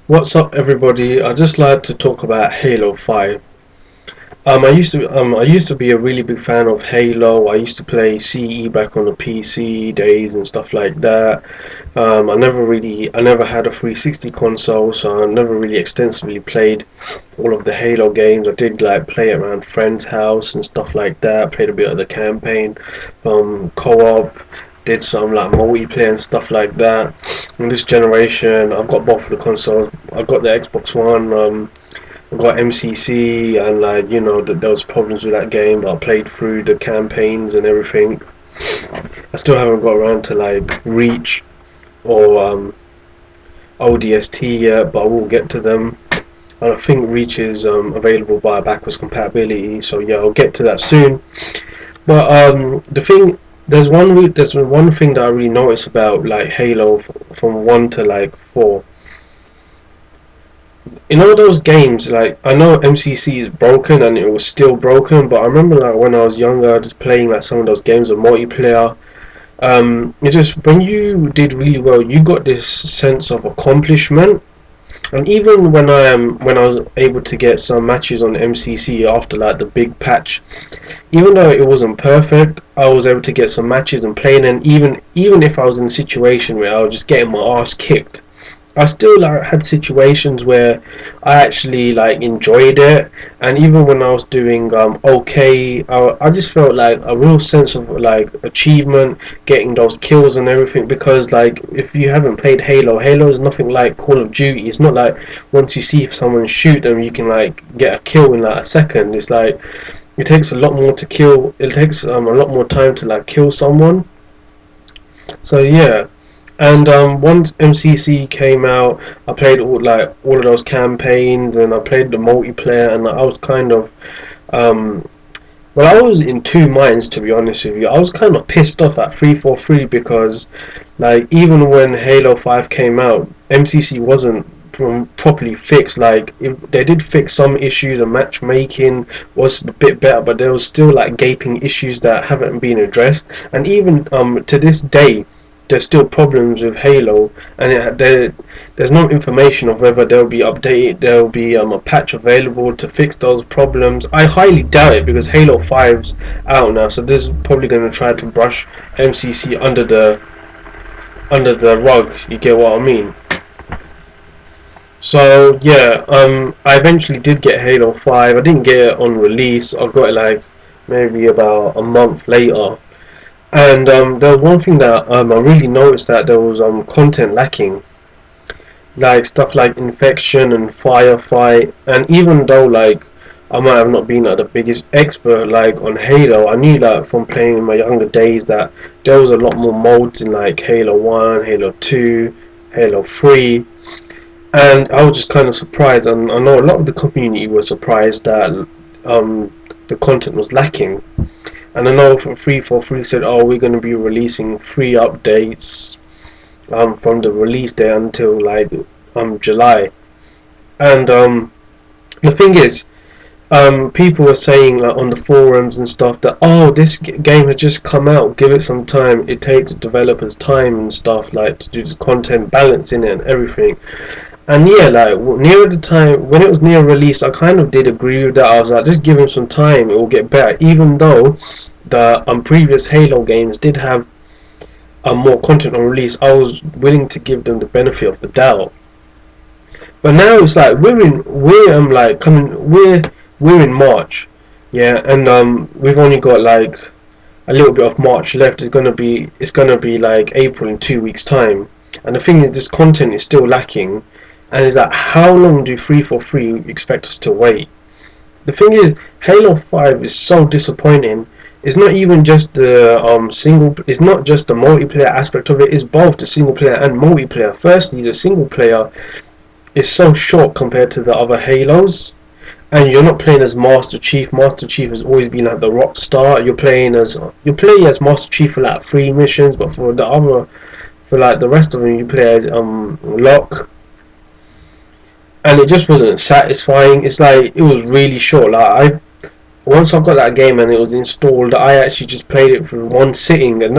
What's up, everybody? I'd just like to talk about Halo 5. I used to be a really big fan of Halo. I used to play CE back on the PC days and stuff like that. I never had a 360 console, so I never really extensively played all of the Halo games. I did like play it around friends' house and stuff like that. Played a bit of the campaign, co-op. Did some like multiplayer and stuff like that. In this generation, I've got both of the consoles. I've got the Xbox One. I got MCC, and like there was problems with that game, but I played through the campaigns and everything. I still haven't got around to like Reach or ODST yet, but I will get to them. And I think Reach is available by backwards compatibility, so yeah, I'll get to that soon. But there's one thing that I really noticed about like Halo from 1 to like 4. In all those games, like I know MCC is broken and it was still broken, but I remember like when I was younger, just playing like some of those games of multiplayer. It just when you did really well, you got this sense of accomplishment. And even when I was able to get some matches on MCC after like the big patch, even though it wasn't perfect, I was able to get some matches and playing. And even if I was in a situation where I was just getting my ass kicked, I still like had situations where I actually like enjoyed it, and even when I was doing okay, I just felt like a real sense of like achievement, getting those kills and everything. Because like if you haven't played Halo is nothing like Call of Duty. It's not like once you see if someone shoot them, you can like get a kill in like a second. It's like it takes a lot more to kill. It takes a lot more time to like kill someone. So yeah. And once MCC came out, I played all of those campaigns, and I played the multiplayer, and I was kind of um, I was in two minds, to be honest with you. I was kind of pissed off at 343 because like even when Halo 5 came out, MCC wasn't properly fixed. Like if they did fix some issues, and matchmaking was a bit better, but there was still like gaping issues that haven't been addressed. And even to this day, there's still problems with Halo, and there's no information of whether they'll be updated. There'll be a patch available to fix those problems. I highly doubt it because Halo 5's out now, so this is probably going to try to brush MCC under the rug. You get what I mean? So yeah, I eventually did get Halo 5. I didn't get it on release. I got it like maybe about a month later. And there was one thing that I really noticed, that there was content lacking, like stuff like infection and firefight. And even though like I might have not been like the biggest expert like on Halo, I knew like from playing in my younger days that there was a lot more modes in like Halo 1, Halo 2, Halo 3. And I was just kind of surprised, and I know a lot of the community was surprised that the content was lacking. And I know for 343 said, oh, we're going to be releasing free updates from the release date until like July. And the thing is, people were saying like on the forums and stuff that, oh, this game had just come out, give it some time. It takes developers time and stuff like to do this content balancing it and everything. And yeah, like near the time when it was near release, I kind of did agree with that. I was like, just give him some time, it will get better. Even though the previous Halo games did have more content on release, I was willing to give them the benefit of the doubt. But now it's like we're in March, yeah, and we've only got like a little bit of March left. It's gonna be like April in 2 weeks' time, and the thing is, this content is still lacking. And is that how long do 343 expect us to wait? The thing is, Halo 5 is so disappointing. It's not even just the It's not just the multiplayer aspect of it. It's both the single player and multiplayer. Firstly, the single player is so short compared to the other Halos, and you're not playing as Master Chief. Master Chief has always been like the rock star. You play as Master Chief for like 3 missions, but for like the rest of them, you play as Locke. And it just wasn't satisfying. It's like it was really short. Like once I got that game and it was installed, I actually just played it for one sitting, and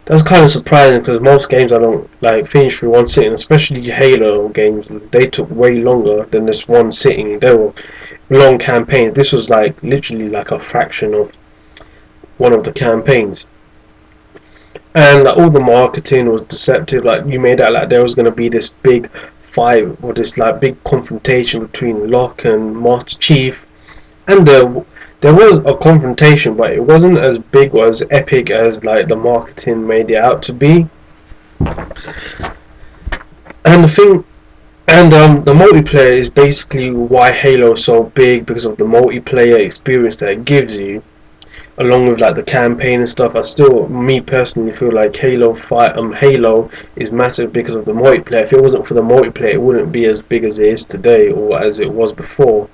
That's kind of surprising because most games I don't like finish through one sitting, especially Halo games. They took way longer than this one sitting. They were long campaigns. This was like literally like a fraction of one of the campaigns. And like all the marketing was deceptive. Like you made out like there was gonna be this big fight or this like big confrontation between Locke and Master Chief, and there was a confrontation, but it wasn't as big or as epic as like the marketing made it out to be. And the thing, and the multiplayer is basically why Halo is so big, because of the multiplayer experience that it gives you, along with like the campaign and stuff. I still, me personally, feel like Halo is massive because of the multiplayer. If it wasn't for the multiplayer, it wouldn't be as big as it is today or as it was before.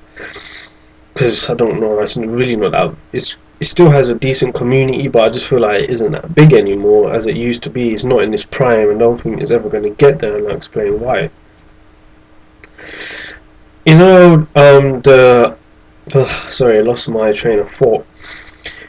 Because I don't know, it's really not that. It still has a decent community, but I just feel like it isn't that big anymore as it used to be. It's not in its prime, and I don't think it's ever going to get there. And I'll explain why. You know, sorry, I lost my train of thought.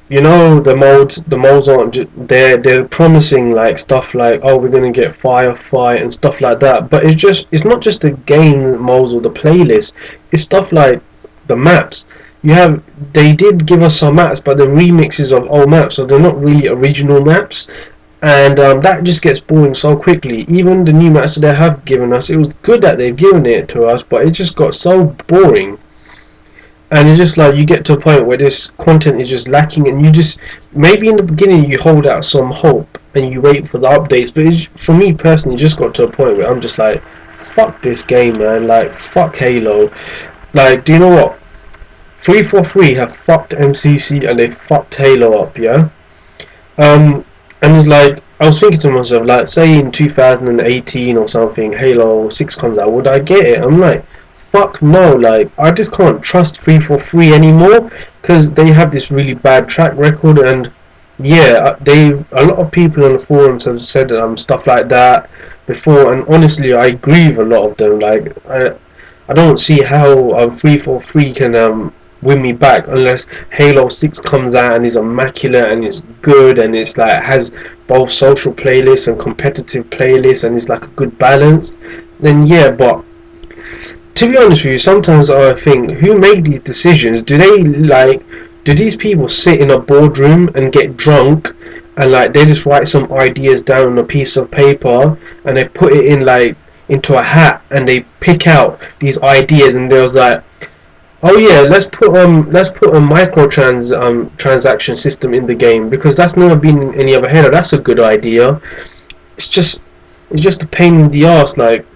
You know, the modes aren't they're promising like stuff like, oh, we're gonna get firefight and stuff like that, but it's not just the game modes or the playlist. It's stuff like the maps. They did give us some maps, but the remixes of old maps, so they're not really original maps, and that just gets boring so quickly. Even the new maps that they have given us, it was good that they've given it to us, but it just got so boring. And it's just like you get to a point where this content is just lacking, and you just, maybe in the beginning you hold out some hope and you wait for the updates, but for me personally, it just got to a point where I'm just like, fuck this game, man. Like, fuck Halo. Like, do you know what? 343 have fucked MCC and they fucked Halo up, yeah. And it's like, I was thinking to myself, like, say in 2018 or something, Halo 6 comes out, would I get it? I'm like, fuck no. Like, I just can't trust 343 anymore, because they have this really bad track record. And yeah, a lot of people on the forums have said stuff like that before, and honestly I agree with a lot of them. Like, I don't see how 343 can win me back unless Halo 6 comes out and is immaculate and it's good and it's like has both social playlists and competitive playlists and it's like a good balance. Then yeah, but to be honest with you, sometimes I think, who made these decisions? Do these people sit in a boardroom and get drunk and like they just write some ideas down on a piece of paper and they put it in like into a hat and they pick out these ideas, and there was like, oh yeah, let's put a transaction system in the game because that's never been in any other Halo. That's a good idea. It's just a pain in the ass. Like,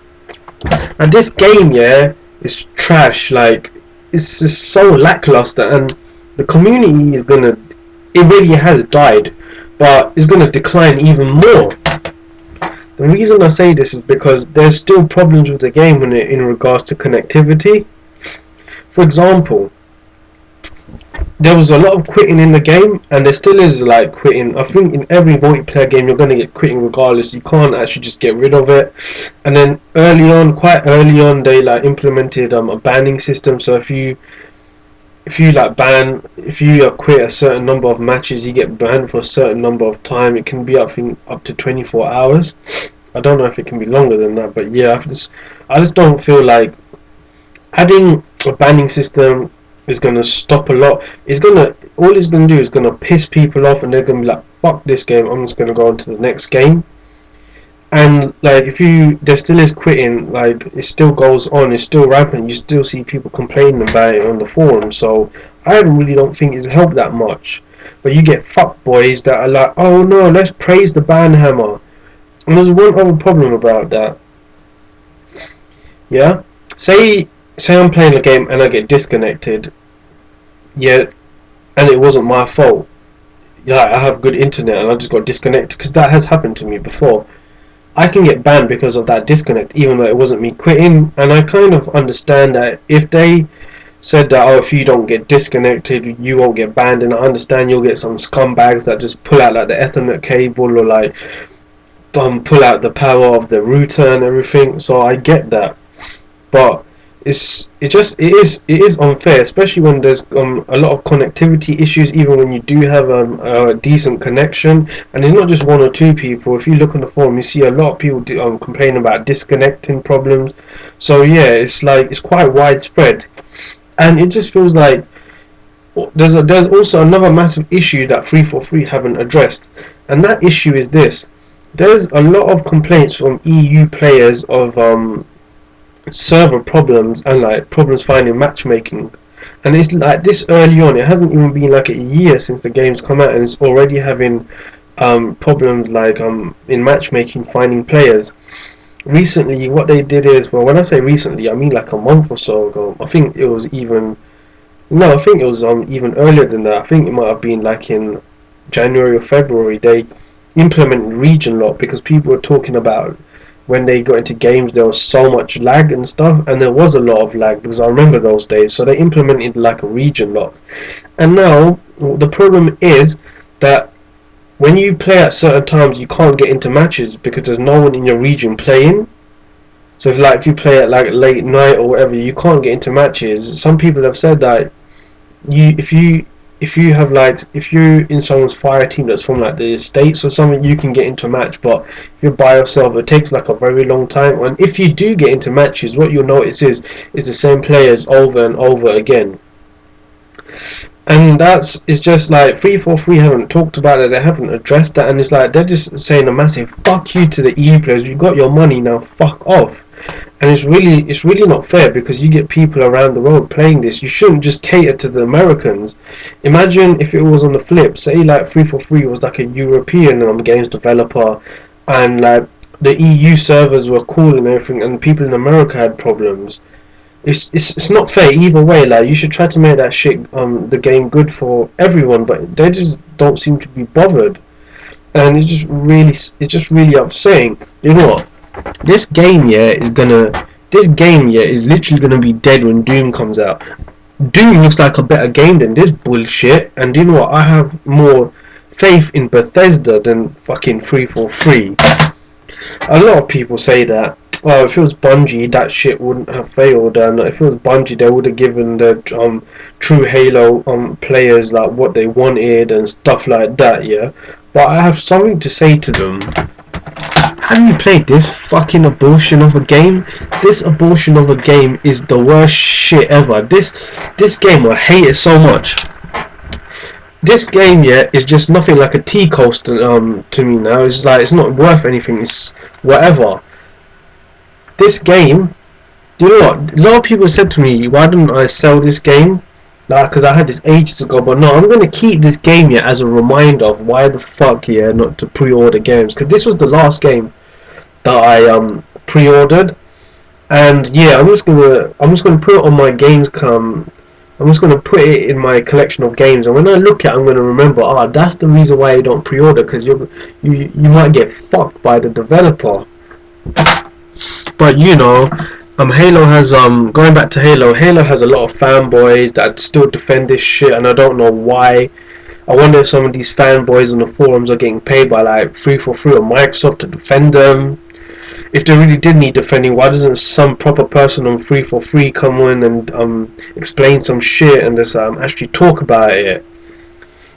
and this game, yeah, is trash. Like, it's just so lackluster, and the community it really has died, but it's gonna decline even more. The reason I say this is because there's still problems with the game in regards to connectivity. For example, there was a lot of quitting in the game, and there still is like quitting. I think in every multiplayer game you're going to get quitting regardless. You can't actually just get rid of it. And then quite early on, they like implemented a banning system. So if you quit a certain number of matches, you get banned for a certain number of time. It can be up to 24 hours. I don't know if it can be longer than that, but yeah, I just don't feel like adding a banning system is gonna stop a lot. All it's gonna do is gonna piss people off, and they're gonna be like, fuck this game, I'm just gonna go on to the next game. And like, there still is quitting, like it still goes on, it's still rampant. You still see people complaining about it on the forum. So I really don't think it's helped that much. But you get fuck boys that are like, oh no, let's praise the ban hammer. And there's one other problem about that. Yeah, say I'm playing a game and I get disconnected. Yeah, and it wasn't my fault. Yeah, I have good internet and I just got disconnected, because that has happened to me before. I can get banned because of that disconnect, even though it wasn't me quitting. And I kind of understand that if they said that, oh, if you don't get disconnected, you won't get banned, and I understand you'll get some scumbags that just pull out like the Ethernet cable, or like pull out the power of the router and everything. So I get that, but it is unfair, especially when there's a lot of connectivity issues. Even when you do have a decent connection, and it's not just one or two people. If you look on the forum, you see a lot of people complain about disconnecting problems. So yeah, it's like it's quite widespread, and it just feels like there's also another massive issue that 343 haven't addressed, and that issue is this: there's a lot of complaints from EU players of server problems and like problems finding matchmaking, and it's like this early on. It hasn't even been like a year since the game's come out, and it's already having problems like in matchmaking finding players. Recently, what they did is, well, when I say recently, I mean like a month or so ago. I think it was even no, I think it was even earlier than that. I think it might have been like in January or February. They implemented region lock because people were talking about when they got into games there was so much lag and stuff, and there was a lot of lag because I remember those days. So they implemented like a region lock, and now the problem is that when you play at certain times you can't get into matches because there's no one in your region playing. So if you play at like late night or whatever, you can't get into matches. Some people have said that you if you're in someone's fire team that's from like the States or something, you can get into a match. But if you're by yourself, it takes like a very long time. And if you do get into matches, what you'll notice is the same players over and over again. And that's it's just like 343 haven't talked about it, they haven't addressed that, and it's like they're just saying a massive fuck you to the EU players. You got your money, now fuck off. And it's really not fair because you get people around the world playing this. You shouldn't just cater to the Americans. Imagine if it was on the flip. Say like 343 was like a European games developer, and like the EU servers were cool and everything, and people in America had problems. It's not fair either way. Like you should try to make that shit the game good for everyone, but they just don't seem to be bothered, and it's just really upsetting. You know what? This game is literally gonna be dead when Doom comes out. Doom looks like a better game than this bullshit, and you know what? I have more faith in Bethesda than fucking 343. A lot of people say that. Oh, if it was Bungie, that shit wouldn't have failed, and if it was Bungie, they would have given the true Halo players like what they wanted and stuff like that. Yeah, but I have something to say to them. Have you played this fucking abortion of a game? This abortion of a game is the worst shit ever. This game, I hate it so much. This game, yeah, is just nothing like a tea coaster to me now. It's like it's not worth anything. It's whatever. This game, you know what? A lot of people said to me, why didn't I sell this game? Like, because I had this ages ago, but no, I'm going to keep this game here as a reminder of why the fuck, yeah, not to pre-order games. Because this was the last game that I pre-ordered, and yeah, I'm just gonna put it on my games I'm just gonna put it in my collection of games, and when I look at it, I'm gonna remember, that's the reason why you don't pre-order, because you might get fucked by the developer. But you know, Halo has going back to Halo has a lot of fanboys that still defend this shit, and I don't know why. I wonder if some of these fanboys on the forums are getting paid by like 343 or Microsoft to defend them. If they really did need defending, why doesn't some proper person on 343 come in and explain some shit and just actually talk about it?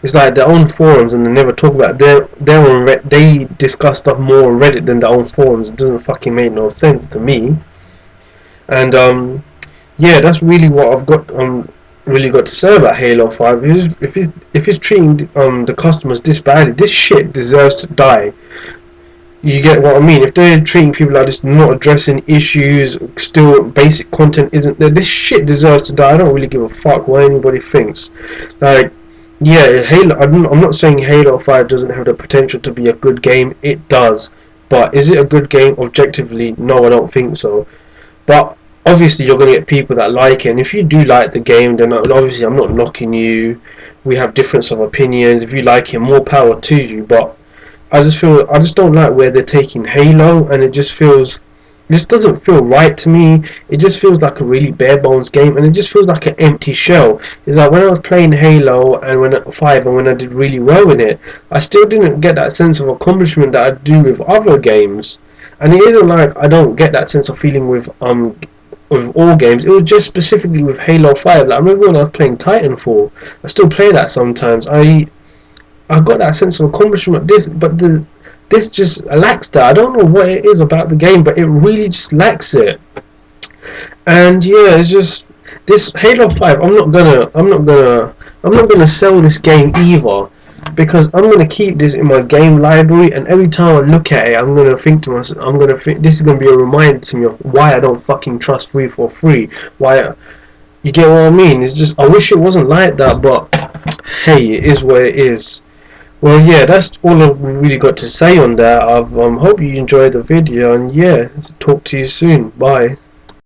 It's like their own forums and they never talk about it. They discuss stuff more on Reddit than their own forums. It doesn't fucking make no sense to me. And yeah, that's really what I've got really got to say about Halo 5. If he's treating the customers this badly, this shit deserves to die. You get what I mean? If they're treating people like this, not addressing issues, still basic content isn't there, this shit deserves to die. I don't really give a fuck what anybody thinks. Like, yeah, Halo. I'm not saying Halo 5 doesn't have the potential to be a good game. It does, but is it a good game objectively? No, I don't think so. But obviously, you're gonna get people that like it, and if you do like the game, then obviously I'm not knocking you. We have difference of opinions. If you like it, more power to you. But I just don't like where they're taking Halo, and it just doesn't feel right to me. It just feels like a really bare bones game, and it just feels like an empty shell. It's like when I was playing Halo and when I did really well in it, I still didn't get that sense of accomplishment that I do with other games. And it isn't like I don't get that sense of feeling with with all games. It was just specifically with Halo 5. Like, I remember when I was playing Titanfall. I still play that sometimes. I got that sense of accomplishment. This just lacks that. I don't know what it is about the game, but it really just lacks it. And yeah, it's just this Halo 5. I'm not gonna sell this game either, because I'm gonna keep this in my game library, and every time I look at it, I'm gonna think to myself, this is gonna be a reminder to me of why I don't fucking trust 343. Why, you get what I mean? It's just, I wish it wasn't like that, but hey, it is what it is. Well, yeah, that's all I've really got to say on that. Hope you enjoyed the video, and yeah, talk to you soon. Bye.